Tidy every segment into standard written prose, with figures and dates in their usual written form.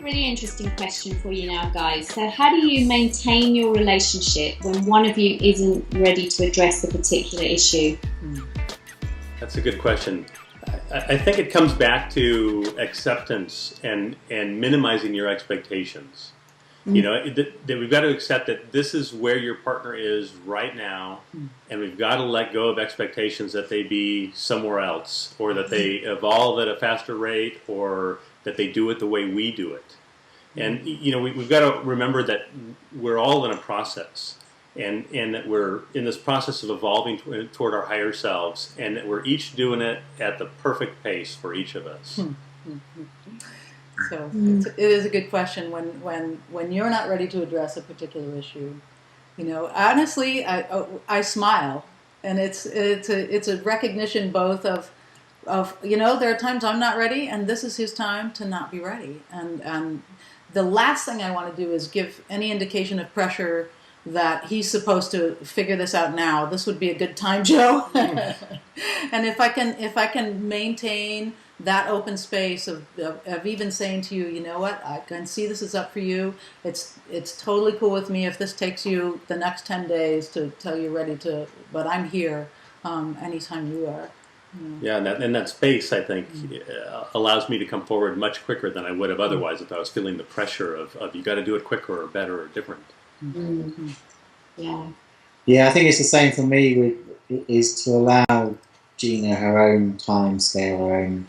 really interesting question for you now, guys. So how do you maintain your relationship when one of you isn't ready to address a particular issue? That's a good question. I think it comes back to acceptance and minimizing your expectations. You know, that we've got to accept that this is where your partner is right now, and we've got to let go of expectations that they be somewhere else, or that they evolve at a faster rate, or that they do it the way we do it. And, you know, we've got to remember that we're all in a process, and that we're in this process of evolving toward our higher selves, and that we're each doing it at the perfect pace for each of us. So it is a good question when you're not ready to address a particular issue. You know, honestly, I smile, and it's a recognition both of you know, there are times I'm not ready, and this is his time to not be ready. And the last thing I want to do is give any indication of pressure that he's supposed to figure this out now. This would be a good time, Joe. And if I can maintain that open space of even saying to you, you know what, I can see this is up for you. It's totally cool with me if this takes you the next 10 days to tell you ready to, but I'm here anytime you are. Yeah, and that space, I think, allows me to come forward much quicker than I would have otherwise if I was feeling the pressure of you got to do it quicker or better or different. Yeah, I think it's the same for me. Is to allow Gina her own time scale, her own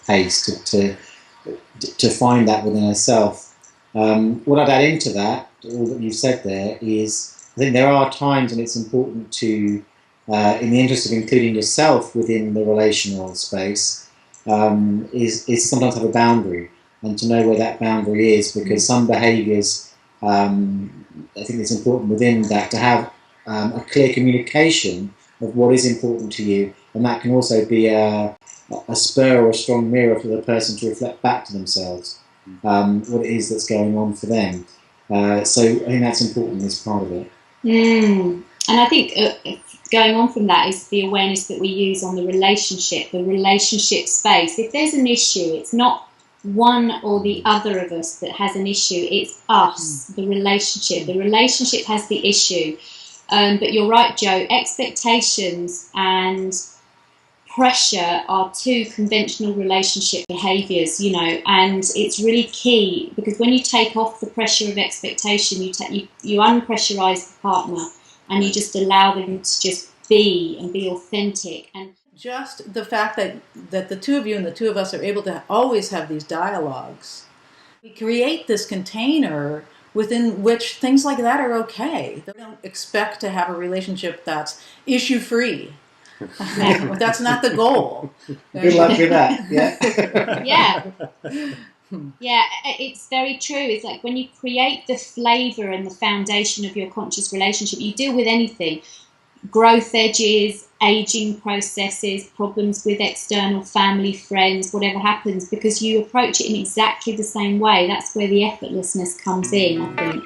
pace to find that within herself. What I'd add into that, all that you've said there, is I think there are times when it's important to, in the interest of including yourself within the relational space, is sometimes have a boundary and to know where that boundary is, because some behaviours, I think it's important within that to have a clear communication of what is important to you, and that can also be a spur or a strong mirror for the person to reflect back to themselves what it is that's going on for them. So I think that's important as part of it. And I think going on from that is the awareness that we use on the relationship space. If there's an issue, it's not one or the other of us that has an issue, it's us, the relationship. The relationship has the issue. But you're right, Joe, expectations and pressure are two conventional relationship behaviours, you know, and it's really key because when you take off the pressure of expectation, you unpressurise the partner and you just allow them to just be and be authentic. And just the fact that the two of you and the two of us are able to always have these dialogues, we create this container within which things like that are okay. They don't expect to have a relationship that's issue-free. That's not the goal. Good luck with that. Yeah, it's very true. It's like when you create the flavour and the foundation of your conscious relationship, you deal with anything. Growth edges, aging processes, problems with external family, friends, whatever happens, because you approach it in exactly the same way. That's where the effortlessness comes in, I think.